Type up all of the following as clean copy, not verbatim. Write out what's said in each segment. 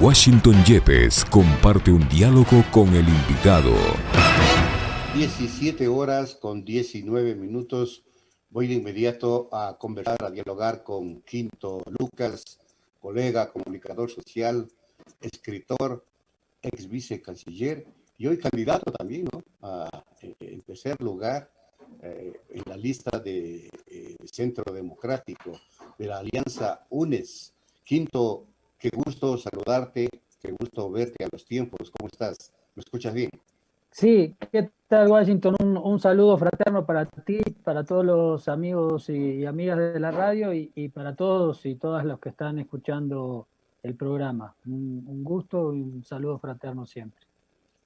Washington Yepes comparte un diálogo con el invitado. 17 horas con 19 minutos. Voy de inmediato a conversar, a dialogar con Quinto Lucas, colega, comunicador social, escritor, ex vicecanciller y hoy candidato también, ¿no? En tercer lugar en la lista de Centro Democrático de la Alianza UNES. Quinto, qué gusto saludarte, qué gusto verte a los tiempos. ¿Cómo estás? ¿Me escuchas bien? Sí, ¿qué tal, Washington? Un saludo fraterno para ti, para todos los amigos y amigas de la radio y para todos y todas los que están escuchando el programa. Un gusto y un saludo fraterno siempre.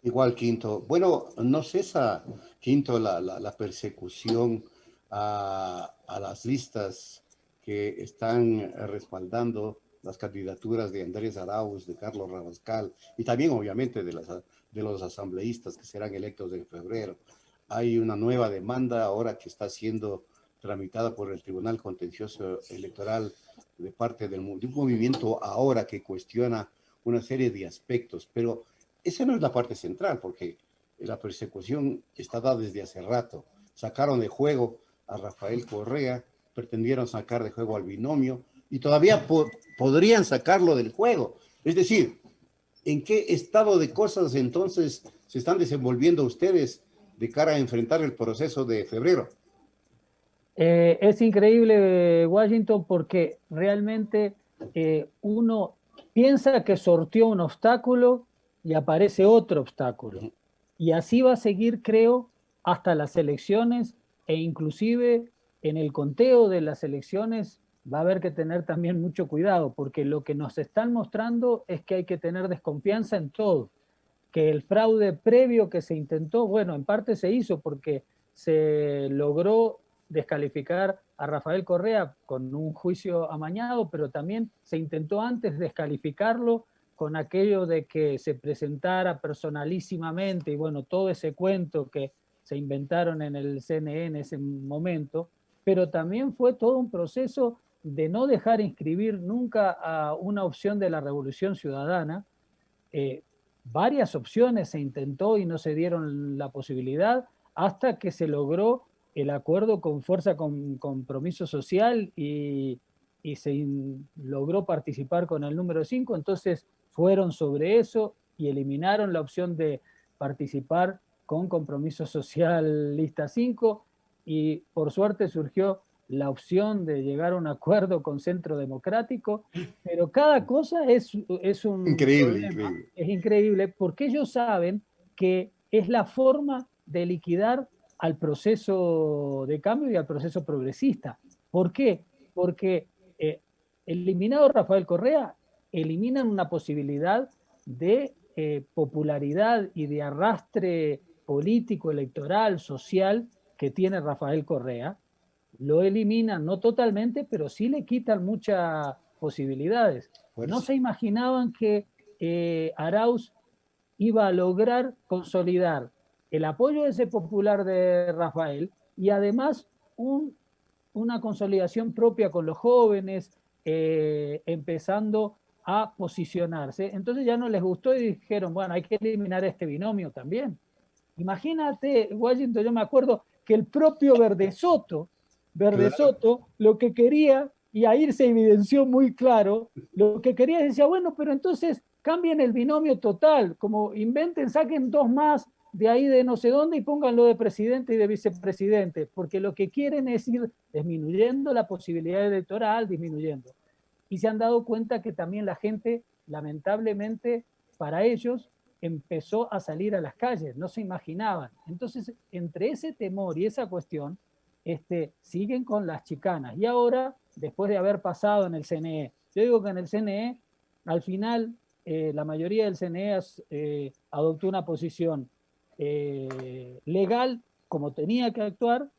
Igual, Quinto. Bueno, no cesa, Quinto, la persecución a las listas que están respaldando las candidaturas de Andrés Arauz, de Carlos Rabascal y también, obviamente, de los asambleístas que serán electos en febrero. Hay una nueva demanda ahora que está siendo tramitada por el Tribunal Contencioso Electoral de parte de un movimiento ahora que cuestiona una serie de aspectos, pero esa no es la parte central, porque la persecución está dada desde hace rato. Sacaron de juego a Rafael Correa, pretendieron sacar de juego al binomio y todavía podrían sacarlo del juego. Es decir, ¿en qué estado de cosas entonces se están desenvolviendo ustedes de cara a enfrentar el proceso de febrero? Es increíble, Washington, porque realmente uno piensa que sorteó un obstáculo y aparece otro obstáculo. Y así va a seguir, creo, hasta las elecciones e inclusive en el conteo de las elecciones va a haber que tener también mucho cuidado, porque lo que nos están mostrando es que hay que tener desconfianza en todo, que el fraude previo que se intentó, bueno, en parte se hizo porque se logró descalificar a Rafael Correa con un juicio amañado, pero también se intentó antes descalificarlo con aquello de que se presentara personalísimamente y bueno, todo ese cuento que se inventaron en el CNE en ese momento, pero también fue todo un proceso de no dejar inscribir nunca a una opción de la Revolución Ciudadana. Varias opciones se intentó y no se dieron la posibilidad hasta que se logró el acuerdo con Fuerza con Compromiso Social y se logró participar con el número 5, entonces fueron sobre eso y eliminaron la opción de participar con Compromiso Social lista 5 y por suerte surgió la opción de llegar a un acuerdo con Centro Democrático, pero cada cosa es un Increíble, problema, increíble. es increíble, porque ellos saben que es la forma de liquidar al proceso de cambio y al proceso progresista. ¿Por qué? Porque eliminado Rafael Correa, eliminan una posibilidad de popularidad y de arrastre político, electoral, social que tiene Rafael Correa. Lo eliminan, no totalmente, pero sí le quitan muchas posibilidades. No Fuerza. se imaginaban que Arauz iba a lograr consolidar el apoyo ese popular de Rafael y además una consolidación propia con los jóvenes, empezando a posicionarse. Entonces ya no les gustó y dijeron, bueno, hay que eliminar este binomio también. Imagínate, Washington, yo me acuerdo que el propio Verde Claro. Soto lo que quería, y ahí se evidenció muy claro, lo que quería decía, bueno, pero entonces cambien el binomio total, como inventen, saquen dos más de ahí de no sé dónde y pónganlo de presidente y de vicepresidente, porque lo que quieren es ir disminuyendo la posibilidad electoral, disminuyendo. Y se han dado cuenta que también la gente, lamentablemente, para ellos, empezó a salir a las calles, no se imaginaban. Entonces, entre ese temor y esa cuestión, siguen con las chicanas. Y ahora, después de haber pasado en el CNE, yo digo que en el CNE, al final, la mayoría del CNE adoptó una posición legal, como tenía que actuar,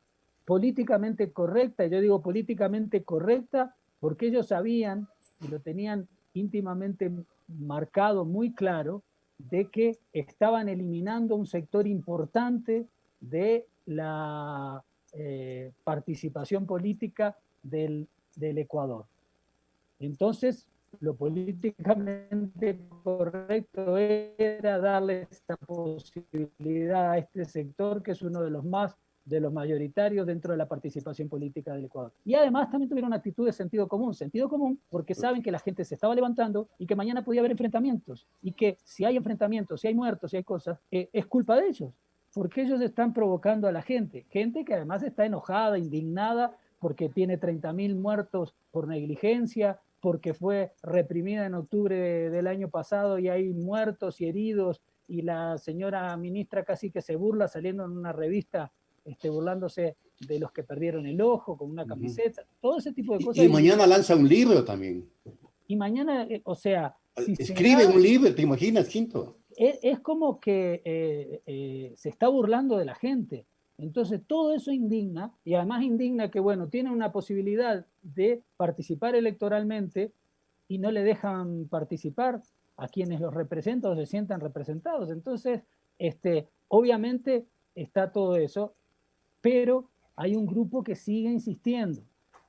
políticamente correcta, y yo digo políticamente correcta, porque ellos sabían y lo tenían íntimamente marcado, muy claro, de que estaban eliminando un sector importante de la participación política del Ecuador. Entonces, lo políticamente correcto era darle esta posibilidad a este sector, que es uno de los mayoritarios dentro de la participación política del Ecuador. Y además también tuvieron una actitud de sentido común porque saben que la gente se estaba levantando y que mañana podía haber enfrentamientos, y que si hay enfrentamientos, si hay muertos, si hay cosas, es culpa de ellos, porque ellos están provocando a la gente que además está enojada, indignada, porque tiene 30.000 muertos por negligencia, porque fue reprimida en octubre del año pasado y hay muertos y heridos, y la señora ministra casi que se burla saliendo en una revista burlándose de los que perdieron el ojo con una camiseta, todo ese tipo de cosas. Y mañana lanza un libro también. Y mañana, o sea... Si escribe un libro, ¿te imaginas, Quinto? Es como que se está burlando de la gente. Entonces todo eso indigna, y además indigna que, bueno, tiene una posibilidad de participar electoralmente y no le dejan participar a quienes los representan o se sientan representados. Entonces, obviamente está todo eso, pero hay un grupo que sigue insistiendo.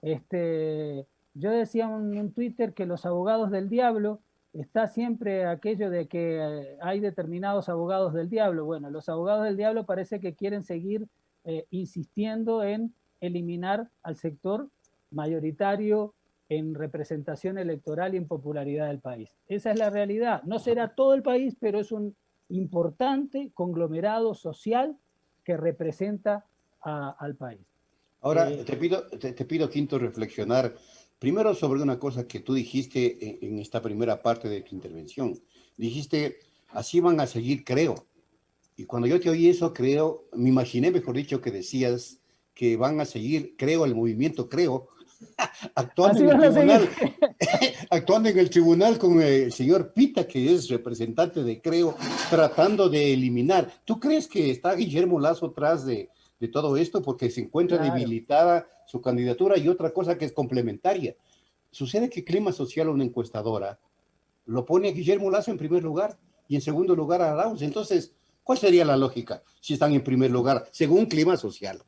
Yo decía en un Twitter que los abogados del diablo, está siempre aquello de que hay determinados abogados del diablo. Bueno, los abogados del diablo parece que quieren seguir insistiendo en eliminar al sector mayoritario en representación electoral y en popularidad del país. Esa es la realidad. No será todo el país, pero es un importante conglomerado social que representa al país. Ahora, te pido, Quinto, reflexionar primero sobre una cosa que tú dijiste en esta primera parte de tu intervención. Dijiste, así van a seguir, creo. Y cuando yo te oí eso, creo, me imaginé, mejor dicho, que decías que van a seguir, creo, el movimiento, creo, actuando en el tribunal con el señor Pita, que es representante de Creo, tratando de eliminar. ¿Tú crees que está Guillermo Lasso tras de todo esto? Porque se encuentra debilitada su candidatura, y otra cosa que es complementaria. Sucede que Clima Social, una encuestadora, lo pone a Guillermo Lasso en primer lugar y en segundo lugar a Arauz. Entonces, ¿cuál sería la lógica si están en primer lugar, según Clima Social?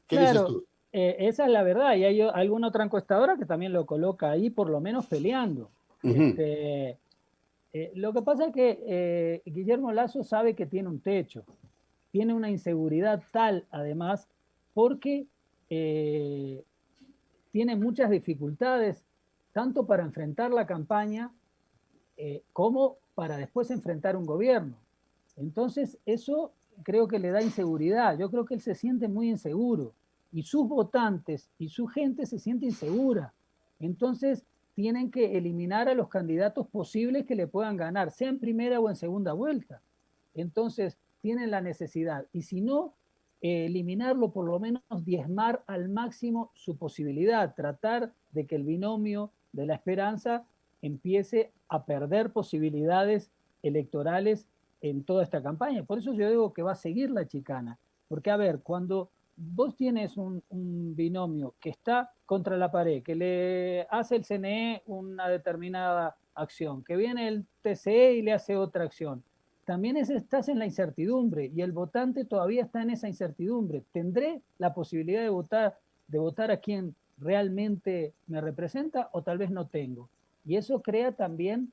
¿Qué dices tú? Esa es la verdad, y hay alguna otra encuestadora que también lo coloca ahí, por lo menos peleando. Lo que pasa es que Guillermo Lasso sabe que tiene un techo, tiene una inseguridad tal, además, porque tiene muchas dificultades, tanto para enfrentar la campaña como para después enfrentar un gobierno. Entonces, eso creo que le da inseguridad. Yo creo que él se siente muy inseguro, y sus votantes y su gente se siente insegura. Entonces, tienen que eliminar a los candidatos posibles que le puedan ganar, sea en primera o en segunda vuelta. Entonces, tienen la necesidad, y si no, eliminarlo, por lo menos diezmar al máximo su posibilidad, tratar de que el binomio de la esperanza empiece a perder posibilidades electorales en toda esta campaña. Por eso yo digo que va a seguir la chicana, porque a ver, cuando vos tienes un binomio que está contra la pared, que le hace el CNE una determinada acción, que viene el TCE y le hace otra acción, también estás en la incertidumbre, y el votante todavía está en esa incertidumbre. ¿Tendré la posibilidad de votar a quien realmente me representa, o tal vez no tengo? Y eso crea también,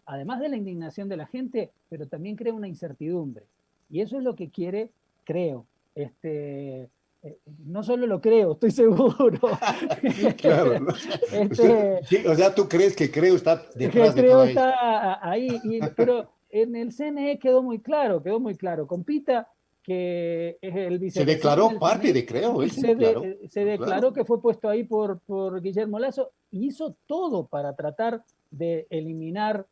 además de la indignación de la gente, pero también crea una incertidumbre. Y eso es lo que quiere, creo. No solo lo creo, estoy seguro. Claro, ¿no? Sí, o sea, ¿tú crees que Creo está detrás de todo esto? Está ahí, pero en el CNE quedó muy claro, con Pita, que es el vicepresidente. Se declaró parte de Creo, él se declaró que fue puesto ahí por Guillermo Lasso, y hizo todo para tratar de eliminar,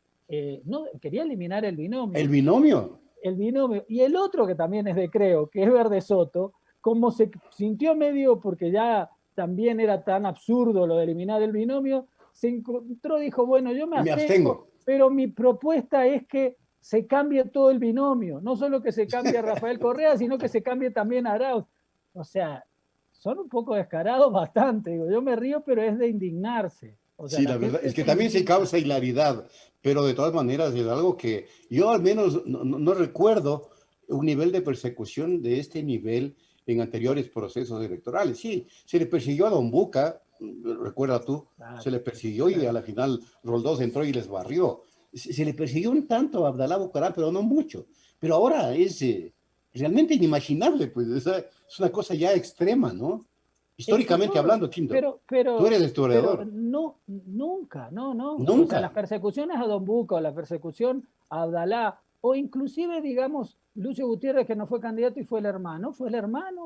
no, quería eliminar el binomio. ¿El binomio? El binomio. Y el otro que también es de Creo, que es Verde Soto, como se sintió medio, porque ya también era tan absurdo lo de eliminar el binomio, se encontró, dijo, bueno, yo me abstengo, pero mi propuesta es que se cambie todo el binomio, no solo que se cambie a Rafael Correa, sino que se cambie también a Arauz. O sea, son un poco descarados bastante, digo, yo me río, pero es de indignarse. O sea, sí, la verdad es que también se causa hilaridad, pero de todas maneras es algo que yo al menos no recuerdo un nivel de persecución de este nivel en anteriores procesos electorales. Sí, se le persiguió a Don Buca, recuerda tú, Claro, se le persiguió y a la final Roldós entró y les barrió. Se le persiguió un tanto a Abdalá Bucaram, pero no mucho. Pero ahora es realmente inimaginable, pues es una cosa ya extrema, ¿no? es que Históricamente todo, hablando, Quinto, pero, tú pero, eres pero historiador. no, nunca, no. O sea, las Nunca. persecuciones a Don Buca o la persecución a Abdalá, o inclusive, digamos, Lucio Gutiérrez, que no fue candidato y fue el hermano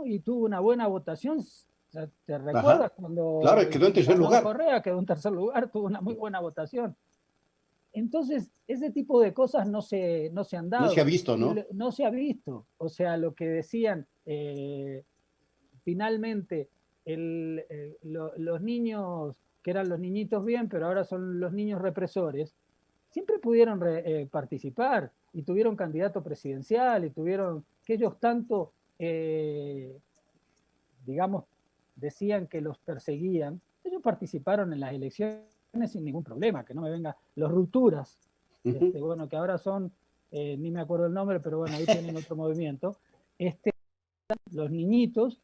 y tuvo una buena votación. O sea, ¿te Ajá. recuerdas cuando Claro, quedó en tercer ganó lugar. Correa, quedó en tercer lugar, tuvo una muy buena votación? Entonces, ese tipo de cosas no se han No se ha dado visto, y ¿no? no se ha visto. O sea, lo que decían, finalmente los niños, que eran los niñitos bien, pero ahora son los niños represores, siempre pudieron participar y tuvieron candidato presidencial y tuvieron que ellos tanto, digamos, decían que los perseguían, ellos participaron en las elecciones sin ningún problema, que no me venga los rupturas, Ujú. bueno, que ahora son, ni me acuerdo el nombre, pero bueno, ahí tienen otro movimiento, este, los niñitos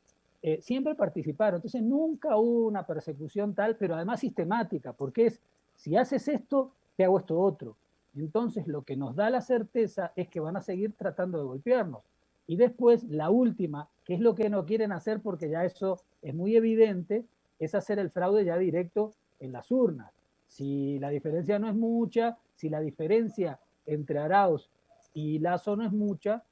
siempre participaron, entonces nunca hubo una persecución tal, pero además sistemática, porque es, si haces esto, te hago esto otro. Entonces lo que nos da la certeza es que van a seguir tratando de golpearnos. Y después, la última, que es lo que no quieren hacer porque ya eso es muy evidente, es hacer el fraude ya directo en las urnas. Si la diferencia no es mucha, si la diferencia entre Arauz y Lazo no es mucha,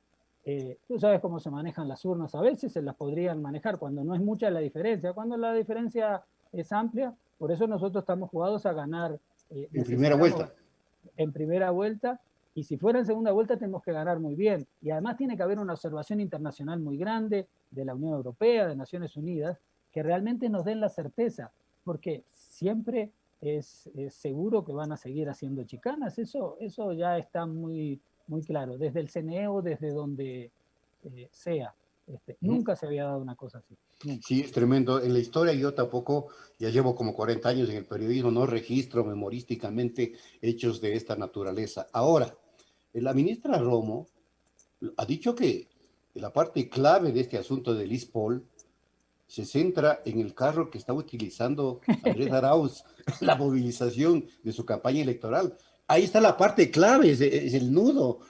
tú sabes cómo se manejan las urnas, a veces se las podrían manejar cuando no es mucha la diferencia, cuando la diferencia es amplia, por eso nosotros estamos jugados a ganar, En primera necesitamos vuelta. en primera vuelta, y si fuera en segunda vuelta tenemos que ganar muy bien, y además tiene que haber una observación internacional muy grande de la Unión Europea, de Naciones Unidas, que realmente nos den la certeza, porque siempre es seguro que van a seguir haciendo chicanas, eso ya está muy claro, desde el CNE o desde donde sea. Nunca se había dado una cosa así, nunca. Sí, es tremendo. En la historia yo tampoco, ya llevo como 40 años en el periodismo, no registro memorísticamente hechos de esta naturaleza. Ahora, la ministra Romo ha dicho que la parte clave de este asunto de Liz Paul se centra en el carro que está utilizando Andrés Arauz, la movilización de su campaña electoral. Ahí está la parte clave, es el nudo.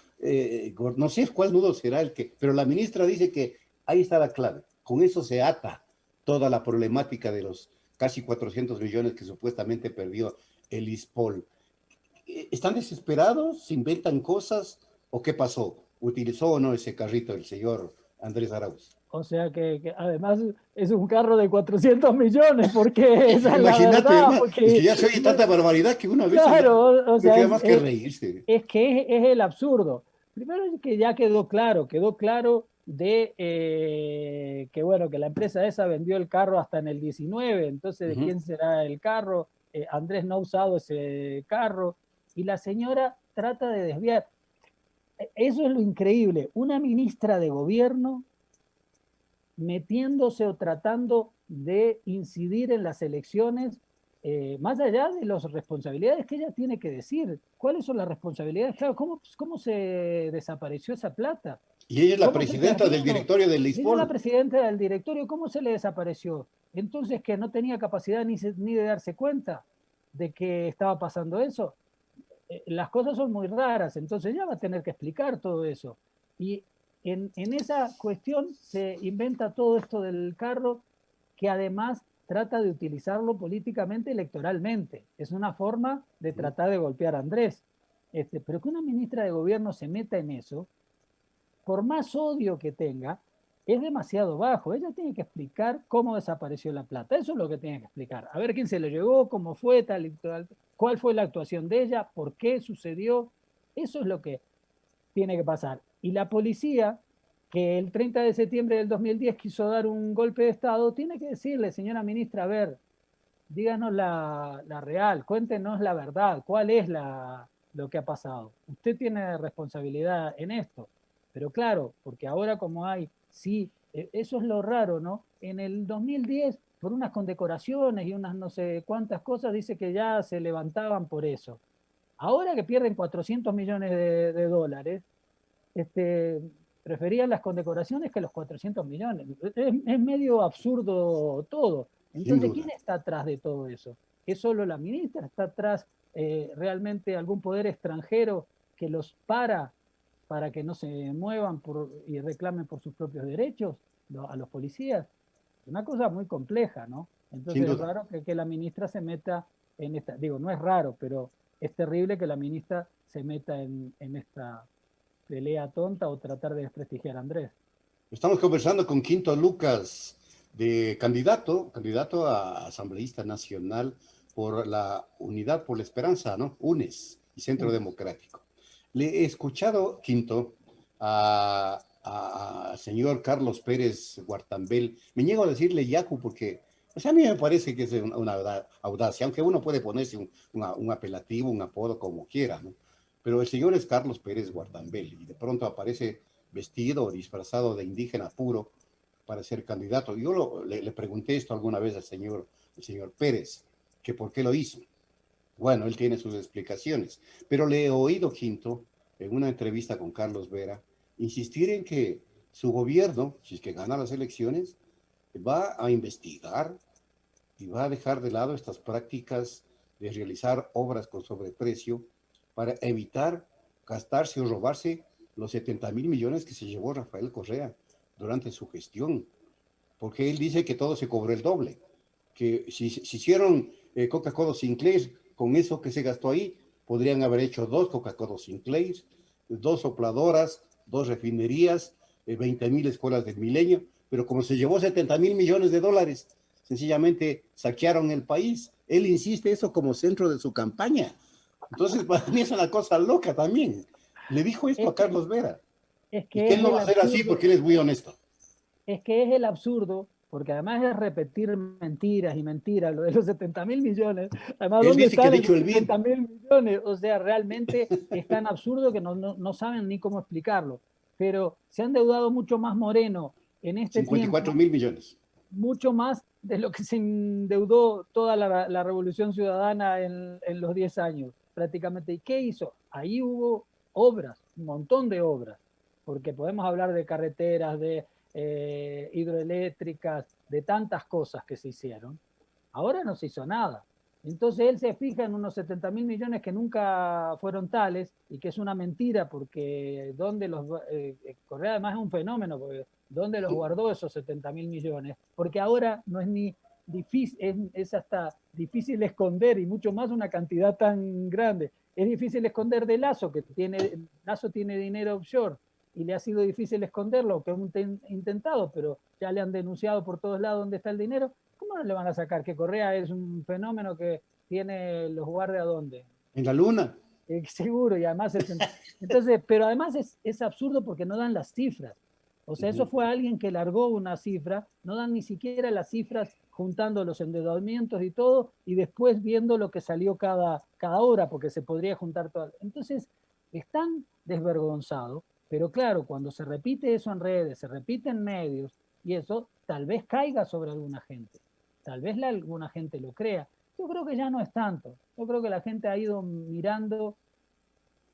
No sé cuál nudo será el que, pero la ministra dice que ahí está la clave. Con eso se ata toda la problemática de los casi 400 millones que supuestamente perdió el ISPOL. ¿Están desesperados? ¿Se inventan cosas? ¿O qué pasó? ¿Utilizó o no ese carrito el señor Andrés Arauz? O sea que además es un carro de 400 millones, porque esa es la Imagínate, verdad, hermano, es que porque ya se oye tanta barbaridad que una vez ya claro, o no sea, queda más que reírse. es que es el absurdo. Primero es que ya quedó claro de que bueno, que la empresa esa vendió el carro hasta en el 19, entonces ¿de Ujú. quién será el carro? Andrés no ha usado ese carro y la señora trata de desviar. Eso es lo increíble, una ministra de gobierno metiéndose o tratando de incidir en las elecciones, más allá de las responsabilidades que ella tiene que decir. ¿Cuáles son las responsabilidades? Claro, ¿cómo se desapareció esa plata? Y ella es la ¿Cómo se presidenta del perdió? directorio del Ella es la Lispol. presidenta del directorio, ¿cómo se le desapareció? Entonces, que no tenía capacidad ni de darse cuenta de que estaba pasando eso. Las cosas son muy raras, entonces ella va a tener que explicar todo eso. Y en esa cuestión se inventa todo esto del carro, que además trata de utilizarlo políticamente, electoralmente. Es una forma de tratar de golpear a Andrés. Pero que una ministra de gobierno se meta en eso, por más odio que tenga, es demasiado bajo. Ella tiene que explicar cómo desapareció la plata. Eso es lo que tiene que explicar. A ver quién se lo llevó, cómo fue, tal y tal, cuál fue la actuación de ella, por qué sucedió. Eso es lo que tiene que pasar. Y la policía, que el 30 de septiembre del 2010 quiso dar un golpe de Estado, tiene que decirle, señora ministra, a ver, díganos la real, cuéntenos la verdad, cuál es lo que ha pasado. Usted tiene responsabilidad en esto. Pero claro, porque ahora como hay, sí, eso es lo raro, ¿no? En el 2010, por unas condecoraciones y unas no sé cuántas cosas, dice que ya se levantaban por eso. Ahora que pierden 400 millones de dólares, este, preferían las condecoraciones que los 400 millones. Es medio absurdo todo. Sin Entonces, duda. ¿quién está atrás de todo eso? ¿Es solo la ministra? ¿Está atrás realmente algún poder extranjero que los para que no se muevan y reclamen por sus propios derechos a los policías? Una cosa muy compleja, ¿no? Sin Entonces es duda. raro que la ministra se meta en esta, digo, no es raro, pero es terrible que la ministra se meta en esta pelea tonta o tratar de desprestigiar a Andrés. Estamos conversando con Quinto Lucas, de candidato a asambleísta nacional por la Unidad por la Esperanza, ¿no? UNES y Centro Democrático. Le he escuchado, Quinto, a señor Carlos Pérez Guartambel. Me niego a decirle Yacu porque, o sea, a mí me parece que es una audacia, aunque uno puede ponerse un apelativo, un apodo como quiera, ¿no? Pero el señor es Carlos Pérez Guartambel y de pronto aparece vestido o disfrazado de indígena puro para ser candidato. Yo le pregunté esto alguna vez al señor Pérez, que por qué lo hizo. Bueno, él tiene sus explicaciones, pero le he oído, Quinto, en una entrevista con Carlos Vera, insistir en que su gobierno, si es que gana las elecciones, va a investigar y va a dejar de lado estas prácticas de realizar obras con sobreprecio para evitar gastarse o robarse los 70.000 millones que se llevó Rafael Correa durante su gestión, porque él dice que todo se cobró el doble, que si hicieron Coca-Cola Sinclair con eso que se gastó ahí, podrían haber hecho 2 Coca-Cola Sinclair, 2 sopladoras, 2 refinerías, 20.000 escuelas del milenio, pero como se llevó 70.000 millones de dólares, sencillamente saquearon el país. Él insiste eso como centro de su campaña. Entonces, para mí es una cosa loca también. Le dijo esto Es a que, Carlos Vera, es y que que es él no va el a hacer así absurdo, porque él es muy honesto. es que es el absurdo, porque además es repetir mentiras y mentiras, lo de los 70.000 millones, además, Él ¿dónde dice que ha están dicho esos el BID, 70.000 millones? O sea, realmente es tan absurdo que no saben ni cómo explicarlo. Pero se han endeudado mucho más Moreno en este 54 tiempo, mil millones. mucho más de lo que se endeudó toda la Revolución Ciudadana en los 10 años, prácticamente. ¿Y qué hizo? Ahí hubo obras, un montón de obras, porque podemos hablar de carreteras, de hidroeléctricas, de tantas cosas que se hicieron. Ahora no se hizo nada. Entonces él se fija en unos 70.000 millones que nunca fueron tales y que es una mentira porque Correa además es un fenómeno, porque ¿dónde los guardó esos 70.000 millones? Porque ahora no es ni difícil, es hasta difícil esconder y mucho más una cantidad tan grande. Es difícil esconder de Lazo tiene dinero offshore y le ha sido difícil esconderlo, que han intentado, pero ya le han denunciado por todos lados dónde está el dinero. ¿Cómo no le van a sacar que Correa es un fenómeno que tiene los guardias dónde? En la luna. Seguro, y además entonces, pero además es absurdo porque no dan las cifras. O sea, eso fue alguien que largó una cifra, no dan ni siquiera las cifras juntando los endeudamientos y todo, y después viendo lo que salió cada hora, porque se podría juntar todo. Entonces, están desvergonzados, pero claro, cuando se repite eso en redes, se repite en medios, y eso tal vez caiga sobre alguna gente, tal vez alguna gente lo crea. Yo creo que ya no es tanto. Yo creo que la gente ha ido mirando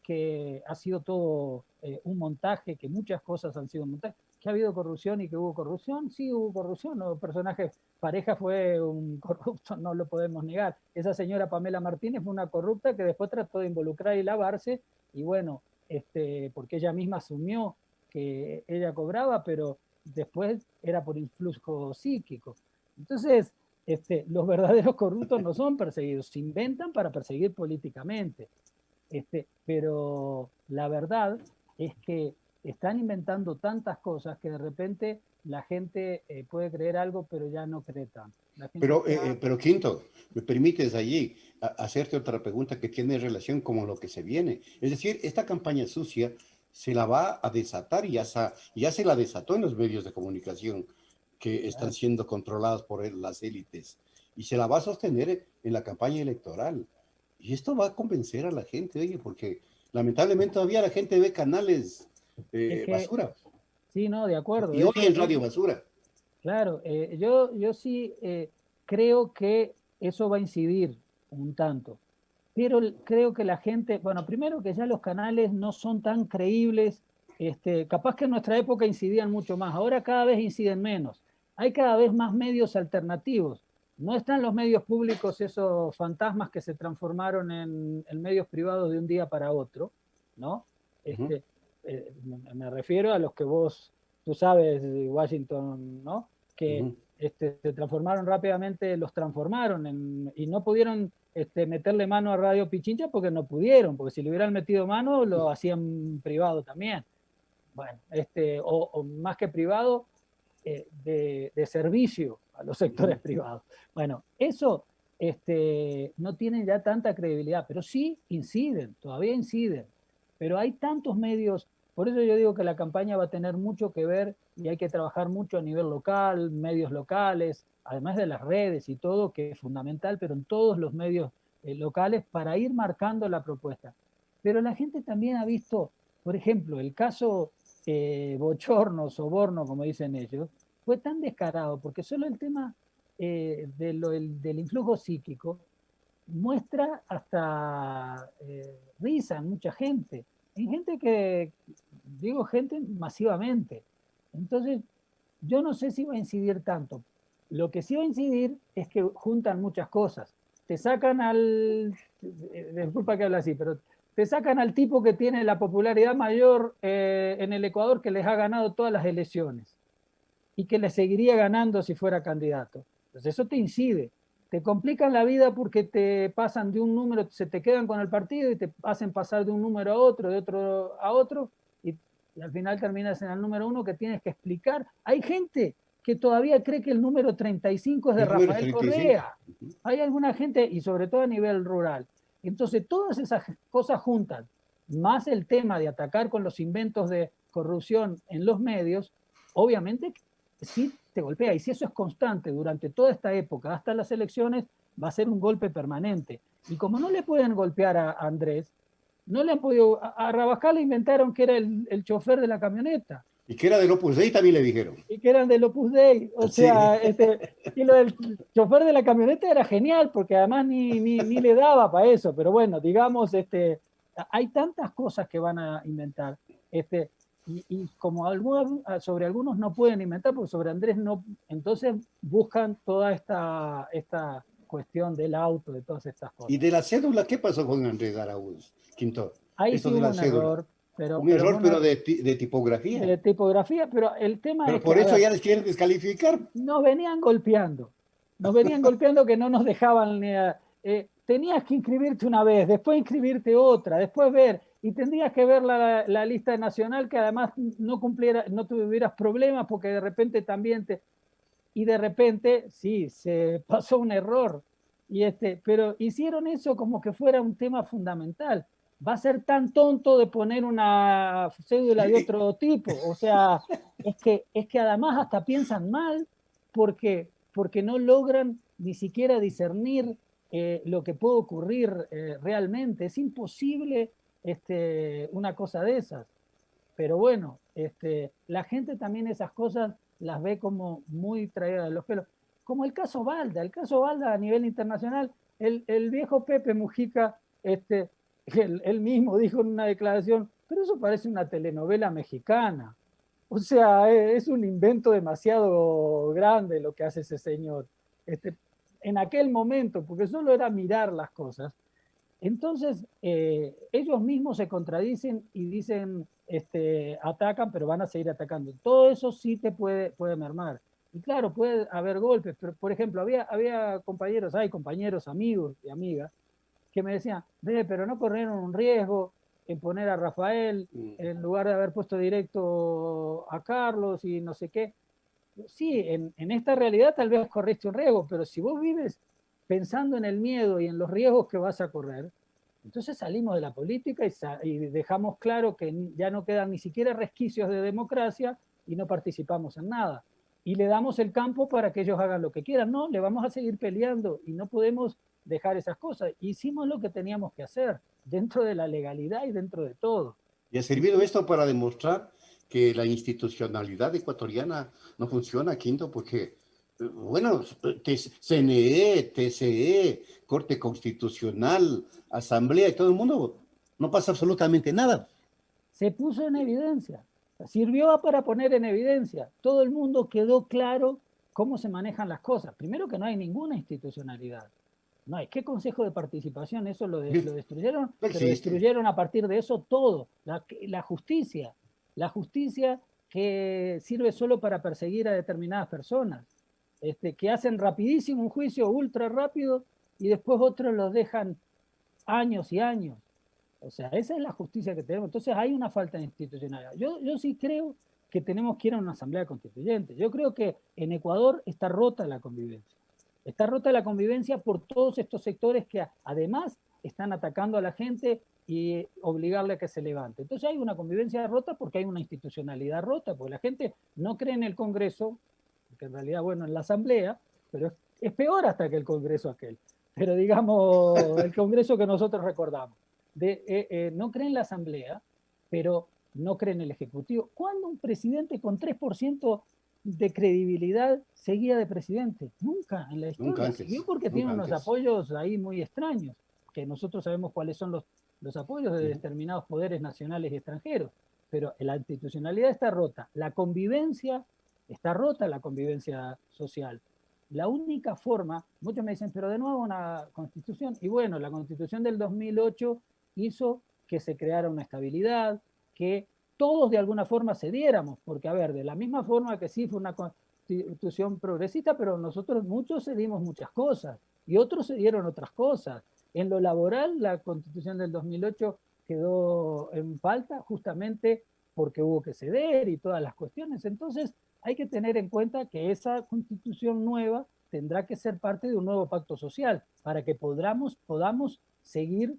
que ha sido todo un montaje, que muchas cosas han sido montaje, que ha habido corrupción y que hubo corrupción. Sí, hubo corrupción. ¿No? Personaje, Pareja fue un corrupto, no lo podemos negar. Esa señora Pamela Martínez fue una corrupta que después trató de involucrar y lavarse, y bueno, porque ella misma asumió que ella cobraba, pero después era por influjo psíquico. Entonces, los verdaderos corruptos no son perseguidos, se inventan para perseguir políticamente. Pero la verdad es que están inventando tantas cosas que de repente la gente puede creer algo, pero ya no cree tanto. La gente Pero Quinto, ¿me permites allí hacerte otra pregunta que tiene relación con lo que se viene? Es decir, esta campaña sucia se la va a desatar y ya se la desató en los medios de comunicación que están siendo controlados por las élites y se la va a sostener en la campaña electoral. Y esto va a convencer a la gente, oye, porque lamentablemente todavía la gente ve canales es que, basura sí, no, de acuerdo. y oye en radio basura. Claro, yo sí creo que eso va a incidir un tanto, pero creo que la gente, bueno, primero que ya los canales no son tan creíbles, capaz que en nuestra época incidían mucho más, ahora cada vez inciden menos, hay cada vez más medios alternativos, no están los medios públicos esos fantasmas que se transformaron en medios privados de un día para otro, ¿no? Me refiero a los que tú sabes, Washington, ¿no? Que se transformaron rápidamente, los transformaron y no pudieron meterle mano a Radio Pichincha porque no pudieron, porque si le hubieran metido mano lo hacían privado también. Bueno, o más que privado, de servicio a los sectores privados. Bueno, eso no tienen ya tanta credibilidad, pero sí inciden, todavía inciden. Pero hay tantos medios, por eso yo digo que la campaña va a tener mucho que ver y hay que trabajar mucho a nivel local, medios locales, además de las redes y todo, que es fundamental, pero en todos los medios locales para ir marcando la propuesta. Pero la gente también ha visto, por ejemplo, el caso bochorno, soborno, como dicen ellos, fue tan descarado, porque solo el tema del influjo psíquico muestra hasta risa en mucha gente. Hay gente que, digo gente masivamente. Entonces, yo no sé si va a incidir tanto. Lo que sí va a incidir es que juntan muchas cosas. Te sacan disculpa que hable así, pero te sacan al tipo que tiene la popularidad mayor en el Ecuador, que les ha ganado todas las elecciones y que le seguiría ganando si fuera candidato. Entonces eso te incide. Te complican la vida porque te pasan de un número, se te quedan con el partido y te hacen pasar de un número a otro, de otro a otro, y al final terminas en el número 1 que tienes que explicar. Hay gente que todavía cree que el número 35 es de Rafael Correa. Hay alguna gente, y sobre todo a nivel rural. Entonces, todas esas cosas juntas, más el tema de atacar con los inventos de corrupción en los medios, obviamente sí te golpea. Y si eso es constante durante toda esta época, hasta las elecciones, va a ser un golpe permanente. Y como no le pueden golpear a Andrés, no le han podido... A Rabascal le inventaron que era el chofer de la camioneta. Y que era del Opus Dei también le dijeron. Y que eran del Opus Dei. O sea, y lo del chofer de la camioneta era genial, porque además ni le daba para eso. Pero bueno, digamos, hay tantas cosas que van a inventar. Y como sobre algunos no pueden inventar, porque sobre Andrés no, entonces buscan toda esta cuestión del auto, de todas estas cosas. ¿Y de la cédula qué pasó con Andrés Araúz, Quinto? Ahí sí hubo un error. Pero de tipografía. De tipografía, pero el tema pero es por eso ya les quieren descalificar. Nos venían golpeando que no nos dejaban tenías que inscribirte una vez, después inscribirte otra, después ver, y tendrías que ver la lista nacional, que además no tuvieras problemas porque de repente también y de repente sí, se pasó un error, pero hicieron eso como que fuera un tema fundamental. Va a ser tan tonto de poner una cédula de otro tipo. O sea, es que además hasta piensan mal porque no logran ni siquiera discernir lo que puede ocurrir realmente. Es imposible una cosa de esas. Pero bueno, la gente también esas cosas las ve como muy traídas de los pelos. Como el caso Balda. El caso Balda a nivel internacional, el viejo Pepe Mujica, él mismo dijo en una declaración, pero eso parece una telenovela mexicana. O sea, es un invento demasiado grande lo que hace ese señor. En aquel momento, porque solo era mirar las cosas. Entonces, ellos mismos se contradicen y dicen, atacan, pero van a seguir atacando. Todo eso sí te puede mermar. Y claro, puede haber golpes, pero por ejemplo, hay compañeros, amigos y amigas, que me decían, pero no corrieron un riesgo en poner a Rafael en lugar de haber puesto directo a Carlos y no sé qué. Sí, en esta realidad tal vez corriste un riesgo, pero si vos vives pensando en el miedo y en los riesgos que vas a correr, entonces salimos de la política y dejamos claro que ya no quedan ni siquiera resquicios de democracia y no participamos en nada. Y le damos el campo para que ellos hagan lo que quieran. No, le vamos a seguir peleando y no podemos dejar esas cosas. Hicimos lo que teníamos que hacer, dentro de la legalidad y dentro de todo. Y ha servido esto para demostrar que la institucionalidad ecuatoriana no funciona, Quinto, porque, bueno, CNE, TCE, Corte Constitucional, Asamblea y todo el mundo, no pasa absolutamente nada. Se puso en evidencia, sirvió para poner en evidencia. Todo el mundo quedó claro cómo se manejan las cosas. Primero que no hay ninguna institucionalidad. No hay. ¿Qué consejo de participación? Eso lo destruyeron, pero destruyeron a partir de eso todo. La justicia que sirve solo para perseguir a determinadas personas, que hacen rapidísimo un juicio ultra rápido y después otros los dejan años y años. O sea, esa es la justicia que tenemos. Entonces hay una falta de institucionalidad. Yo sí creo que tenemos que ir a una asamblea constituyente. Yo creo que en Ecuador está rota la convivencia. Está rota la convivencia por todos estos sectores que además están atacando a la gente y obligarle a que se levante. Entonces hay una convivencia rota porque hay una institucionalidad rota, porque la gente no cree en el Congreso, que en realidad, bueno, en la asamblea, pero es peor hasta que el Congreso aquel. Pero digamos, el Congreso que nosotros recordamos. No cree en la asamblea, pero no cree en el Ejecutivo. ¿Cuándo un presidente con 3% de credibilidad seguía de presidente? Nunca en la historia. Nunca antes. Siguió porque tiene unos apoyos ahí muy extraños, que nosotros sabemos cuáles son los apoyos de determinados poderes nacionales y extranjeros. Pero la institucionalidad está rota. La convivencia está rota, la convivencia social. La única forma, muchos me dicen, pero de nuevo una constitución. Y bueno, la constitución del 2008 hizo que se creara una estabilidad, que todos de alguna forma cediéramos, porque a ver, de la misma forma que sí fue una constitución progresista, pero nosotros muchos cedimos muchas cosas y otros cedieron otras cosas. En lo laboral, la constitución del 2008 quedó en falta justamente porque hubo que ceder y todas las cuestiones. Entonces, hay que tener en cuenta que esa constitución nueva tendrá que ser parte de un nuevo pacto social para que podamos seguir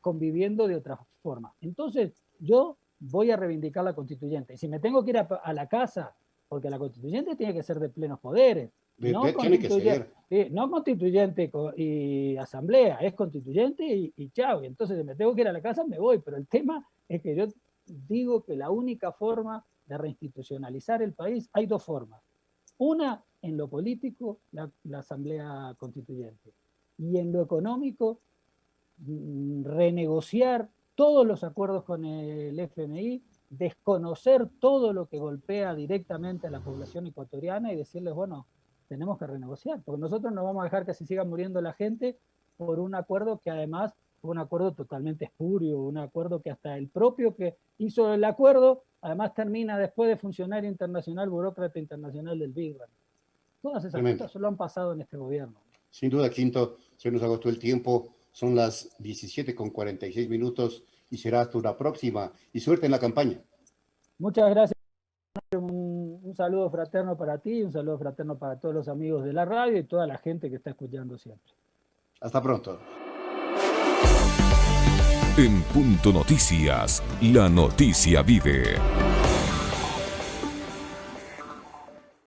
conviviendo de otra forma. Entonces, yo voy a reivindicar la constituyente. Y si me tengo que ir a la casa, porque la constituyente tiene que ser de plenos poderes. No constituyente y asamblea, es constituyente y chao. Y entonces, si me tengo que ir a la casa, me voy. Pero el tema es que yo digo que la única forma de reinstitucionalizar el país, hay dos formas. Una, en lo político, la asamblea constituyente. Y en lo económico, renegociar todos los acuerdos con el FMI, desconocer todo lo que golpea directamente a la población ecuatoriana y decirles, bueno, tenemos que renegociar, porque nosotros no vamos a dejar que se siga muriendo la gente por un acuerdo que además fue un acuerdo totalmente espurio, un acuerdo que hasta el propio que hizo el acuerdo, además termina después de funcionario internacional, burócrata internacional del Big Bang. Todas esas cosas solo han pasado en este gobierno. Sin duda, Quinto, se nos agotó el tiempo, son las 17:46 y será hasta una próxima. Y suerte en la campaña. Muchas gracias. Un saludo fraterno para ti, un saludo fraterno para todos los amigos de la radio y toda la gente que está escuchando siempre. Hasta pronto. En Punto Noticias, la noticia vive.